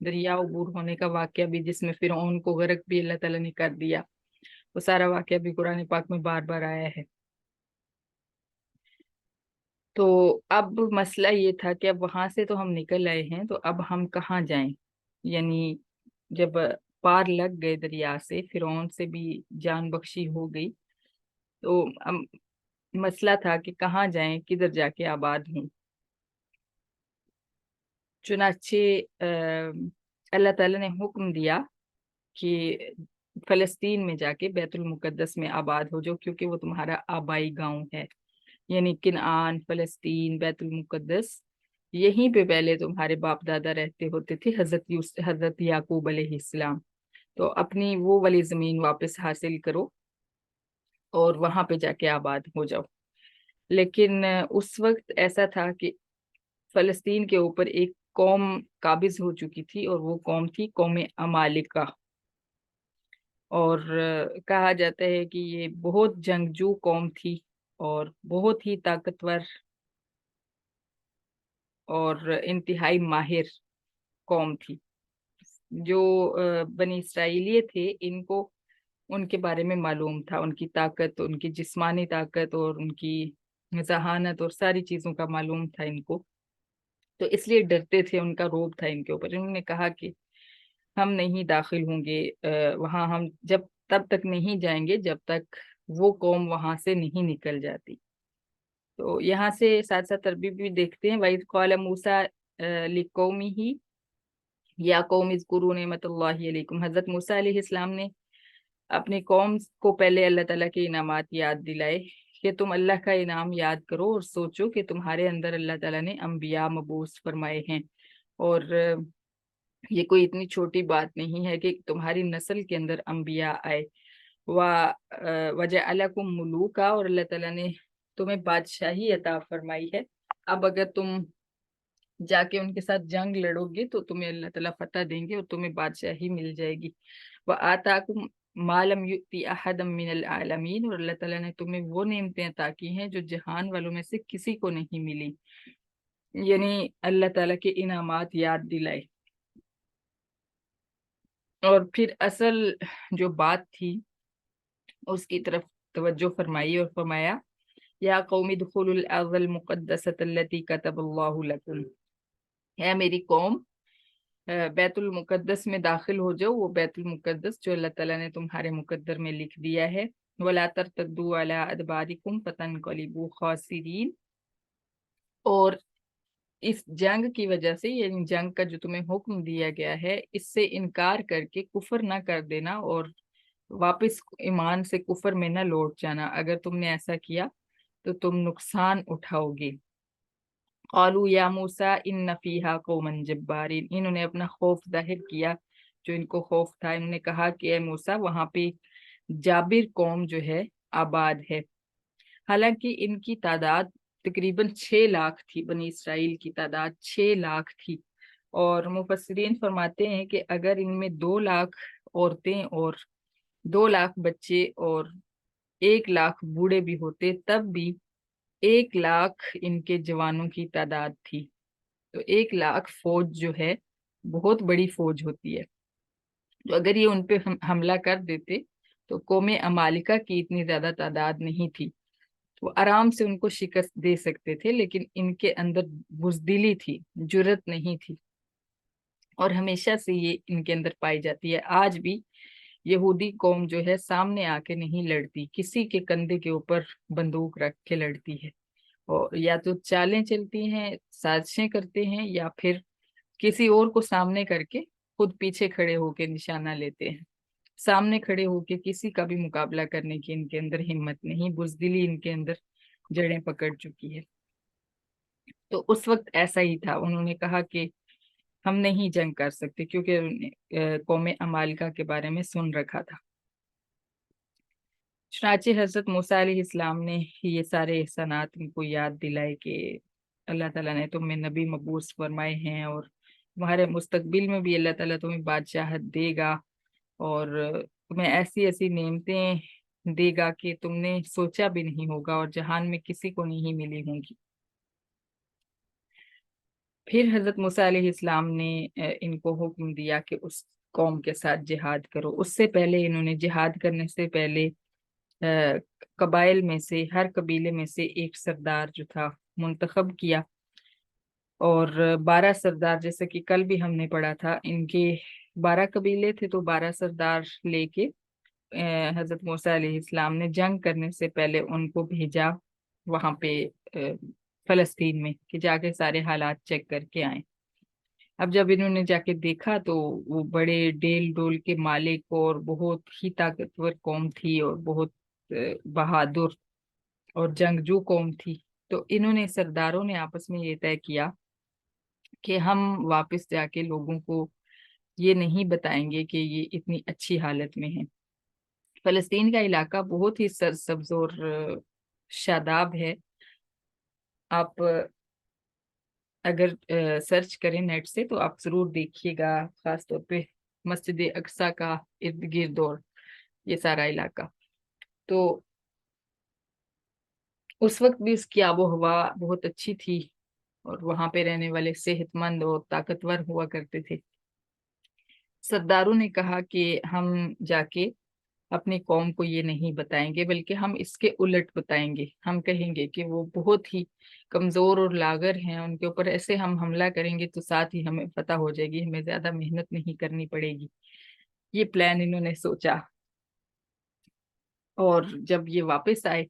دریا عبور ہونے کا واقعہ بھی، جس میں فرعون کو غرق بھی اللہ تعالیٰ نے کر دیا، وہ سارا واقعہ بھی قرآن پاک میں بار بار آیا ہے۔ تو اب مسئلہ یہ تھا کہ اب وہاں سے تو ہم نکل آئے ہیں، تو اب ہم کہاں جائیں؟ یعنی جب پار لگ گئے دریا سے، فرعون سے بھی جان بخشی ہو گئی، تو اب مسئلہ تھا کہ کہاں جائیں، کدھر جا کے آباد ہوں۔ چنانچہ اللہ تعالیٰ نے حکم دیا کہ فلسطین میں جا کے بیت المقدس میں آباد ہو جاؤ، کیونکہ وہ تمہارا آبائی گاؤں ہے، یعنی کنعان، فلسطین، بیت المقدس، یہیں پہ پہلے تمہارے باپ دادا رہتے ہوتے تھے، حضرت یعقوب علیہ السلام۔ تو اپنی وہ والی زمین واپس حاصل کرو اور وہاں پہ جا کے آباد ہو جاؤ۔ لیکن اس وقت ایسا تھا کہ فلسطین کے اوپر ایک قوم قابض ہو چکی تھی، اور وہ قوم تھی قوم عمالقہ، اور کہا جاتا ہے کہ یہ بہت جنگجو قوم تھی اور بہت ہی طاقتور اور انتہائی ماہر قوم تھی۔ جو بنی اسرائیلی تھے، ان کو ان کے بارے میں معلوم تھا، ان کی طاقت، ان کی جسمانی طاقت اور ان کی ذہانت اور ساری چیزوں کا معلوم تھا ان کو، تو اس لیے ڈرتے تھے، ان کا روب تھا ان کے اوپر۔ انہوں نے کہا کہ ہم نہیں داخل ہوں گے وہاں، ہم جب تب تک نہیں جائیں گے جب تک وہ قوم وہاں سے نہیں نکل جاتی۔ تو یہاں سے ساتھ ساتھ عربی بھی دیکھتے ہیں، وَإِذْ قَالَ مُوسَىٰ لِقَوْمِهِ یا قوم اذکروا نعمت اللہ علیکم، حضرت موسیٰ علیہ السلام نے اپنی قوم کو پہلے اللہ تعالیٰ کے انعامات یاد دلائے کہ تم اللہ کا انعام یاد کرو اور سوچو کہ تمہارے اندر اللہ تعالیٰ نے انبیاء مبعوث فرمائے ہیں، اور یہ کوئی اتنی چھوٹی بات نہیں ہے کہ تمہاری نسل کے اندر انبیاء آئے۔ وَجَعَلَكُم مُلُوكًا، اور اللہ تعالیٰ نے تمہیں بادشاہی عطا فرمائی ہے۔ اب اگر تم جا کے ان کے ساتھ جنگ لڑو گے تو تمہیں اللہ تعالیٰ فتح دیں گے اور تمہیں بادشاہی مل جائے گی۔ وَآتَاكُم مَا لَمْ يُؤْتِ أَحَدًا مِّنَ الْعَالَمِينَ، اور اللہ تعالیٰ نے تمہیں وہ نعمتیں عطا کی ہیں جو جہان والوں میں سے کسی کو نہیں ملی، یعنی اللہ تعالیٰ کے انعامات یاد دلائے۔ اور پھر اصل جو بات تھی اس کی طرف توجہ فرمائی اور فرمایا یا قوم ادخلوا الارض المقدسۃ التي كتب اللہ لکم، اے میری قوم بیت المقدس میں داخل ہو جاؤ، وہ بیت المقدس جو اللہ تعالیٰ نے تمہارے مقدر میں لکھ دیا ہے۔ ولا ترتدوا علی ادبارکم فتنقلبوا خاسرین، اور اس جنگ کی وجہ سے، یعنی جنگ کا جو تمہیں حکم دیا گیا ہے، اس سے انکار کر کے کفر نہ کر دینا اور واپس ایمان سے کفر میں نہ لوٹ جانا۔ اگر تم نے ایسا کیا تو تم نقصان اٹھاؤ گے۔ قالوا یا موسیٰ ان فیہا قوما جبارین، انہوں نے اپنا خوف ظاہر کیا، جو ان کو خوف تھا، انہوں نے کہا کہ اے موسیٰ وہاں پہ جابر قوم جو ہے آباد ہے۔ حالانکہ ان کی تعداد تقریباً 6 لاکھ تھی، بنی اسرائیل کی تعداد 6 لاکھ تھی، اور مفسرین فرماتے ہیں کہ اگر ان میں 2 لاکھ عورتیں اور 2 لاکھ بچے اور 1 لاکھ بوڑھے بھی ہوتے، تب بھی 1 لاکھ ان کے جوانوں کی تعداد تھی۔ تو 1 لاکھ فوج جو ہے بہت بڑی فوج ہوتی ہے، تو اگر یہ ان پہ حملہ کر دیتے تو قوم عمالقہ کی اتنی زیادہ تعداد نہیں تھی، وہ آرام سے ان کو شکست دے سکتے تھے، لیکن ان کے اندر بزدلی تھی، جرت نہیں تھی، اور ہمیشہ سے یہ ان کے اندر پائی جاتی ہے۔ آج بھی یہودی قوم جو ہے سامنے آ کے نہیں لڑتی، کسی کے کندھے کے اوپر بندوق رکھ کے لڑتی ہے، اور یا تو چالیں چلتی ہیں، سازشیں کرتے ہیں، یا پھر کسی اور کو سامنے کر کے خود پیچھے کھڑے ہو کے نشانہ لیتے ہیں۔ سامنے کھڑے ہو کے کسی کا بھی مقابلہ کرنے کی ان کے اندر ہمت نہیں، بزدلی ان کے اندر جڑیں پکڑ چکی ہے۔ تو اس وقت ایسا ہی تھا، انہوں نے کہا کہ ہم نہیں جنگ کر سکتے، کیونکہ قوم عمالقہ کے بارے میں سن رکھا تھا۔ چنانچہ حضرت موسیٰ علیہ السلام نے یہ سارے احسانات ان کو یاد دلائے کہ اللہ تعالیٰ نے تمہیں نبی مبعوث فرمائے ہیں، اور تمہارے مستقبل میں بھی اللہ تعالیٰ تمہیں بادشاہت دے گا، اور تمہیں ایسی ایسی نعمتیں دے گا کہ تم نے سوچا بھی نہیں ہوگا اور جہان میں کسی کو نہیں ملی ہوں گی۔ پھر حضرت موسیٰ علیہ السلام نے ان کو حکم دیا کہ اس قوم کے ساتھ جہاد کرو۔ اس سے پہلے انہوں نے جہاد کرنے سے پہلے قبائل میں سے، ہر قبیلے میں سے ایک سردار جو تھا منتخب کیا، اور 12 سردار، جیسے کہ کل بھی ہم نے پڑھا تھا، ان کے 12 قبیلے تھے تو 12 سردار لے کے حضرت موسیٰ علیہ السلام نے جنگ کرنے سے پہلے ان کو بھیجا وہاں پہ فلسطین میں، کہ جا کے سارے حالات چیک کر کے آئیں۔ اب جب انہوں نے جا کے دیکھا تو وہ بڑے ڈیل ڈول کے مالک اور بہت ہی طاقتور قوم تھی، اور بہت بہادر اور جنگجو قوم تھی۔ تو انہوں نے، سرداروں نے آپس میں یہ طے کیا کہ ہم واپس جا کے لوگوں کو یہ نہیں بتائیں گے کہ یہ اتنی اچھی حالت میں ہیں۔ فلسطین کا علاقہ بہت ہی سرسبز اور شاداب ہے۔ آپ اگر سرچ کریں نیٹ سے تو آپ ضرور دیکھیے گا، خاص طور پہ مسجد اقصی کا ارد گرد اور یہ سارا علاقہ۔ تو اس وقت بھی اس کی آب و ہوا بہت اچھی تھی، اور وہاں پہ رہنے والے صحت مند اور طاقتور ہوا کرتے تھے۔ سرداروں نے کہا کہ ہم جا کے اپنی قوم کو یہ نہیں بتائیں گے، بلکہ ہم اس کے الٹ بتائیں گے۔ ہم کہیں گے کہ وہ بہت ہی کمزور اور لاغر ہیں، ان کے اوپر ایسے ہم حملہ کریں گے تو ساتھ ہی ہمیں فتح ہو جائے گی، ہمیں زیادہ محنت نہیں کرنی پڑے گی۔ یہ پلان انہوں نے سوچا، اور جب یہ واپس آئے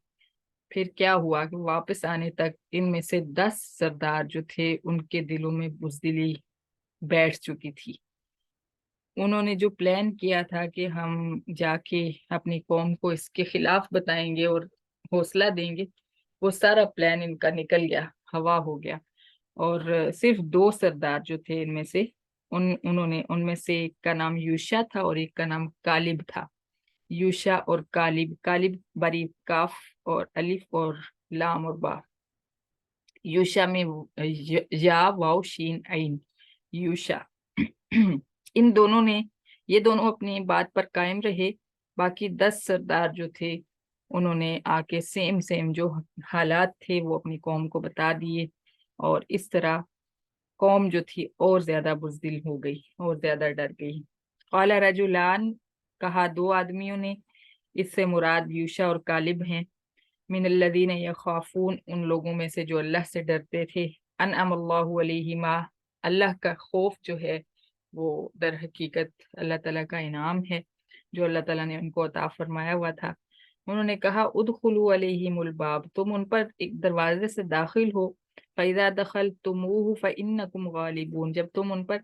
پھر کیا ہوا کہ واپس آنے تک ان میں سے 10 سردار جو تھے ان کے دلوں میں بزدلی بیٹھ چکی تھی۔ انہوں نے جو پلان کیا تھا کہ ہم جا کے اپنی قوم کو اس کے خلاف بتائیں گے اور حوصلہ دیں گے، وہ سارا پلان ان کا نکل گیا، ہوا ہو گیا۔ اور صرف 2 سردار جو تھے ان میں سے، انہوں نے، ان میں سے ایک کا نام یوشا تھا اور ایک کا نام کالب تھا۔ یوشا اور کالب، کالب بری کاف اور الف اور لام اور با، یوشا میں یا واو شین عین، یوشا۔ ان دونوں نے، یہ دونوں اپنی بات پر قائم رہے۔ باقی 10 سردار جو تھے انہوں نے آ کے سیم جو حالات تھے وہ اپنی قوم کو بتا دیے، اور اس طرح قوم جو تھی اور زیادہ بزدل ہو گئی اور زیادہ ڈر گئی۔ قال رجلان، کہا 2 آدمیوں نے، اس سے مراد یوشا اور کالب ہیں، من الذین یخافون، ان لوگوں میں سے جو اللہ سے ڈرتے تھے، انعم اللہ علیہما، اللہ کا خوف جو ہے وہ در حقیقت اللہ تعالیٰ کا انعام ہے جو اللہ تعالیٰ نے ان کو عطا فرمایا ہوا تھا۔ انہوں نے کہا ادخلوا علیہم الباب، تم ان پر ایک دروازے سے داخل ہو، فَإِذَا دَخَلْتُمُوهُ فَإِنَّكُمْ غَالِبُونَ، جب تم ان پر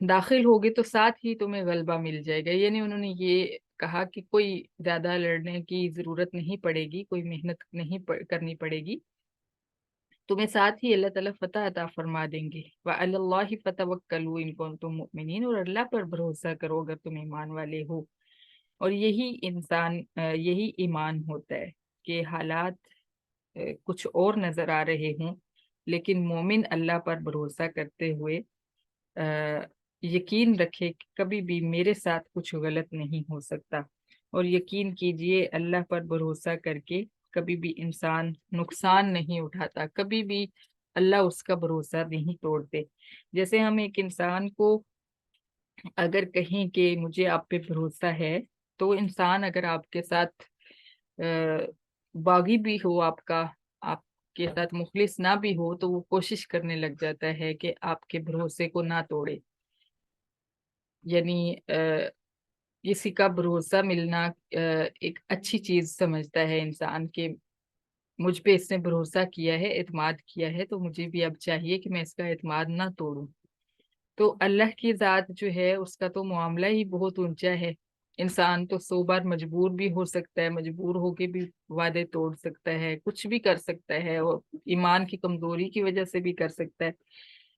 داخل ہوگے تو ساتھ ہی تمہیں غلبہ مل جائے گا۔ یعنی انہوں نے یہ کہا کہ کوئی زیادہ لڑنے کی ضرورت نہیں پڑے گی، کوئی محنت نہیں کرنی پڑے گی، تمہیں ساتھ ہی اللہ تعالیٰ فتح عطا فرما دیں گے۔ وَعَلَى اللَّهِ فَتَوَكَّلُوا إِن كُنتُم مُؤْمِنِينَ، اور اللہ پر بھروسہ کرو اگر تم ایمان والے ہو۔ اور یہی ایمان ہوتا ہے کہ حالات کچھ اور نظر آ رہے ہوں، لیکن مومن اللہ پر بھروسہ کرتے ہوئے یقین رکھے کہ کبھی بھی میرے ساتھ کچھ غلط نہیں ہو سکتا۔ اور یقین کیجئے اللہ پر بھروسہ کر کے کبھی بھی انسان نقصان نہیں اٹھاتا، کبھی بھی اللہ اس کا بھروسہ نہیں توڑتے۔ جیسے ہم ایک انسان کو اگر کہیں کہ مجھے آپ پہ بھروسہ ہے، تو انسان اگر آپ کے ساتھ باغی بھی ہو، آپ کے ساتھ مخلص نہ بھی ہو، تو وہ کوشش کرنے لگ جاتا ہے کہ آپ کے بھروسے کو نہ توڑے۔ یعنی کسی کا بھروسہ ملنا ایک اچھی چیز سمجھتا ہے انسان، کہ مجھ پہ اس نے بھروسہ کیا ہے، اعتماد کیا ہے، تو مجھے بھی اب چاہیے کہ میں اس کا اعتماد نہ توڑوں۔ تو اللہ کی ذات جو ہے اس کا تو معاملہ ہی بہت اونچا ہے۔ انسان تو 100 بار مجبور بھی ہو سکتا ہے، مجبور ہو کے بھی وعدے توڑ سکتا ہے، کچھ بھی کر سکتا ہے، اور ایمان کی کمزوری کی وجہ سے بھی کر سکتا ہے،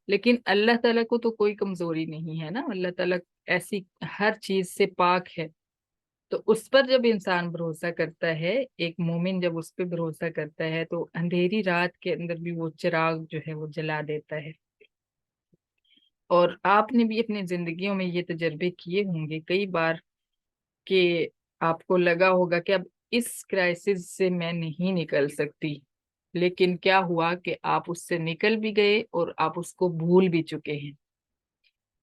لیکن اللہ تعالیٰ کو تو کوئی کمزوری نہیں ہے نا۔ اللہ تعالیٰ ایسی ہر چیز سے پاک ہے۔ تو اس پر جب انسان بھروسہ کرتا ہے، ایک مومن جب اس پہ بھروسہ کرتا ہے، تو اندھیری رات کے اندر بھی وہ چراغ جو ہے وہ جلا دیتا ہے۔ اور آپ نے بھی اپنی زندگیوں میں یہ تجربے کیے ہوں گے کئی بار کہ آپ کو لگا ہوگا کہ اب اس کرائسس سے میں نہیں نکل سکتی، لیکن کیا ہوا کہ آپ اس سے نکل بھی گئے اور آپ اس کو بھول بھی چکے ہیں۔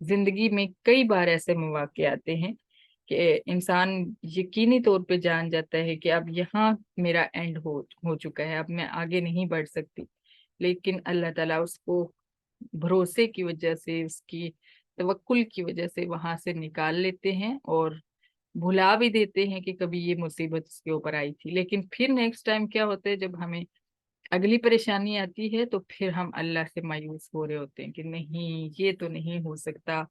زندگی میں کئی بار ایسے مواقع آتے ہیں کہ انسان یقینی طور پہ جان جاتا ہے کہ اب یہاں میرا اینڈ ہو چکا ہے، اب میں آگے نہیں بڑھ سکتی، لیکن اللہ تعالیٰ اس کو بھروسے کی وجہ سے، اس کی توکل کی وجہ سے وہاں سے نکال لیتے ہیں اور بھلا بھی دیتے ہیں کہ کبھی یہ مصیبت اس کے اوپر آئی تھی۔ لیکن پھر نیکسٹ ٹائم کیا ہوتا ہے، جب ہمیں اگلی پریشانی آتی ہے تو پھر ہم اللہ سے مایوس ہو رہے ہوتے ہیں کہ نہیں، یہ تو نہیں ہو سکتا،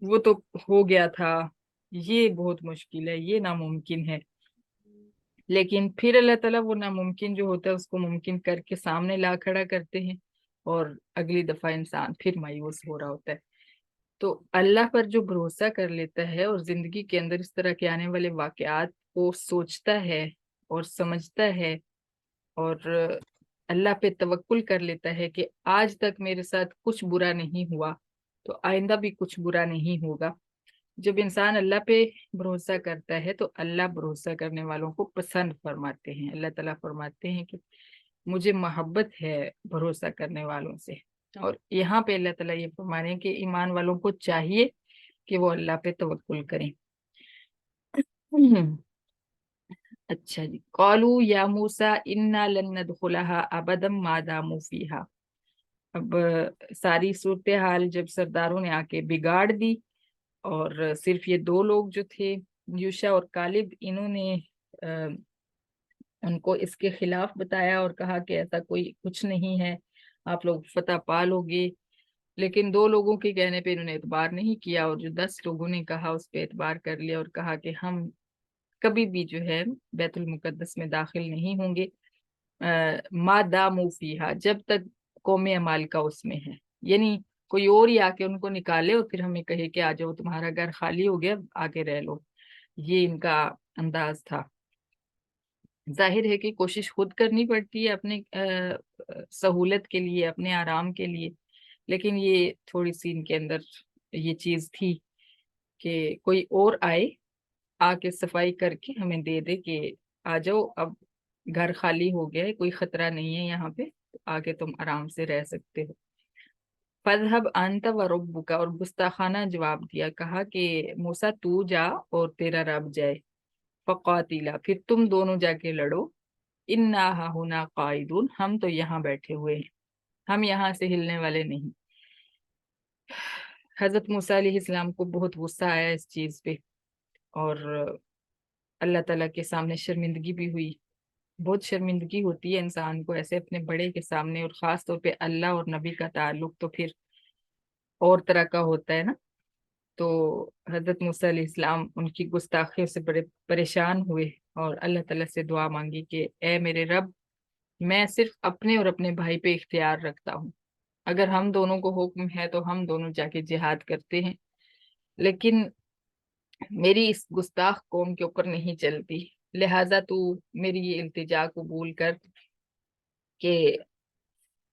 وہ تو ہو گیا تھا، یہ بہت مشکل ہے، یہ ناممکن ہے۔ لیکن پھر اللہ تعالیٰ وہ ناممکن جو ہوتا ہے اس کو ممکن کر کے سامنے لا کھڑا کرتے ہیں، اور اگلی دفعہ انسان پھر مایوس ہو رہا ہوتا ہے۔ تو اللہ پر جو بھروسہ کر لیتا ہے اور زندگی کے اندر اس طرح کے آنے والے واقعات کو سوچتا ہے اور سمجھتا ہے، اور اللہ پہ توکل کر لیتا ہے کہ آج تک میرے ساتھ کچھ برا نہیں ہوا تو آئندہ بھی کچھ برا نہیں ہوگا۔ جب انسان اللہ پہ بھروسہ کرتا ہے تو اللہ بھروسہ کرنے والوں کو پسند فرماتے ہیں۔ اللہ تعالیٰ فرماتے ہیں کہ مجھے محبت ہے بھروسہ کرنے والوں سے، اور یہاں پہ اللہ تعالیٰ یہ فرما رہے ہیں کہ ایمان والوں کو چاہیے کہ وہ اللہ پہ توکل کریں۔ اچھا جی، قالوا یا موسیٰ انا لن ندخلها ابدا ما داموا فیہا۔ اب ساری صورتحال جب سرداروں نے آ کے بگاڑ دی، اور صرف یہ دو لوگ جو تھے یوشع اور کالب، انہوں نے ان کو اس کے خلاف بتایا اور کہا کہ ایسا کوئی کچھ نہیں ہے، آپ لوگ فتح پا لو گے۔ لیکن دو لوگوں کے کہنے پہ انہوں نے اعتبار نہیں کیا، اور جو 10 لوگوں نے کہا اس پہ اعتبار کر لیا اور کہا کہ ہم کبھی بھی جو ہے بیت المقدس میں داخل نہیں ہوں گے ما داموا فیہا، جب تک قوم عمالقہ اس میں ہے۔ یعنی کوئی اور ہی آ کے ان کو نکالے اور پھر ہمیں کہے کہ آ جاؤ تمہارا گھر خالی ہو گیا، آگے رہ لو، یہ ان کا انداز تھا۔ ظاہر ہے کہ کوشش خود کرنی پڑتی ہے اپنے سہولت کے لیے، اپنے آرام کے لیے، لیکن یہ تھوڑی سی ان کے اندر یہ چیز تھی کہ کوئی اور آئے، آ کے صفائی کر کے ہمیں دے دے کہ آ جاؤ، اب گھر خالی ہو گیا ہے، کوئی خطرہ نہیں ہے یہاں پہ، آگے تم آرام سے رہ سکتے ہو۔ فَاذْهَبْ أَنْتَ وَرَبُّكَ، اور گستاخانہ جواب دیا، کہا کہ موسیٰ تو جا اور تیرا رب جائے، فقاتلا، پھر تم دونوں جا کے لڑو، اِنَّا هَاهُنَا قَاعِدُونَ، ہم تو یہاں بیٹھے ہوئے ہیں، ہم یہاں سے ہلنے والے نہیں۔ حضرت موسیٰ علیہ السلام کو بہت غصہ آیا اس چیز پہ، اور اللہ تعالیٰ کے سامنے شرمندگی بھی ہوئی۔ بہت شرمندگی ہوتی ہے انسان کو ایسے اپنے بڑے کے سامنے، اور خاص طور پہ اللہ اور نبی کا تعلق تو پھر اور طرح کا ہوتا ہے نا۔ تو حضرت موسیٰ علیہ السلام ان کی گستاخیوں سے بڑے پریشان ہوئے، اور اللہ تعالیٰ سے دعا مانگی کہ اے میرے رب، میں صرف اپنے اور اپنے بھائی پہ اختیار رکھتا ہوں، اگر ہم دونوں کو حکم ہے تو ہم دونوں جا کے جہاد کرتے ہیں، لیکن میری اس گستاخ قوم کے اوپر نہیں چلتی، لہٰذا تو میری یہ التجا قبول کر کہ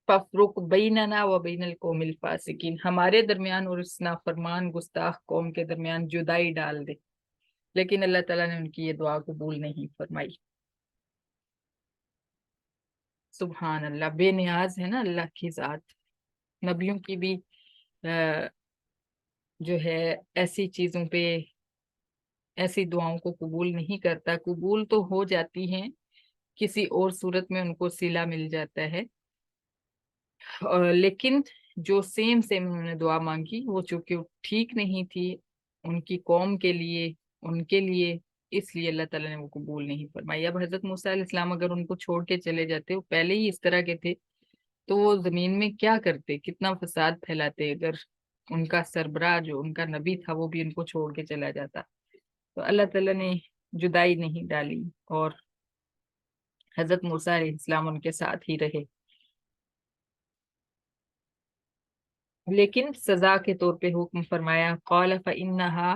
فَافْرُقْ بَيْنَنَا وَبَيْنَ الْقَوْمِ الْفَاسِقِينَ، ہمارے درمیان اور اس نافرمان گستاخ قوم کے درمیان جدائی ڈال دے۔ لیکن اللہ تعالیٰ نے ان کی یہ دعا قبول نہیں فرمائی۔ سبحان اللہ، بے نیاز ہے نا اللہ کی ذات۔ نبیوں کی بھی جو ہے ایسی چیزوں پہ، ایسی دعاؤں کو قبول نہیں کرتا، قبول تو ہو جاتی ہیں، کسی اور صورت میں ان کو صلہ مل جاتا ہے، لیکن جو سیم انہوں نے دعا مانگی وہ چونکہ ٹھیک نہیں تھی ان کی قوم کے لیے، ان کے لیے، اس لیے اللہ تعالیٰ نے وہ قبول نہیں فرمائی۔ اب حضرت موسیٰ علیہ السلام اگر ان کو چھوڑ کے چلے جاتے، وہ پہلے ہی اس طرح کے تھے، تو وہ زمین میں کیا کرتے، کتنا فساد پھیلاتے، اگر ان کا سربراہ جو ان کا نبی تھا وہ بھی ان کو چھوڑ کے چلا جاتا۔ تو اللہ تعالیٰ نے جدائی نہیں ڈالی، اور حضرت موسیٰ علیہ السلام ان کے ساتھ ہی رہے، لیکن سزا کے طور پہ حکم فرمایا، قال فإنها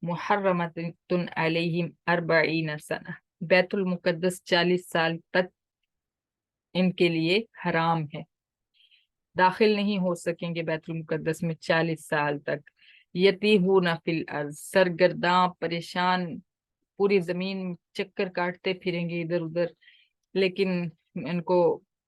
محرمۃ علیہم 40 سنہ، بیت المقدس 40 سال تک ان کے لیے حرام ہے، داخل نہیں ہو سکیں گے بیت المقدس میں 40 سال تک۔ یتیہون فی الارض، سرگرداں پریشان پوری زمین چکر کاٹتے پھریں گے ادھر ادھر، لیکن ان کو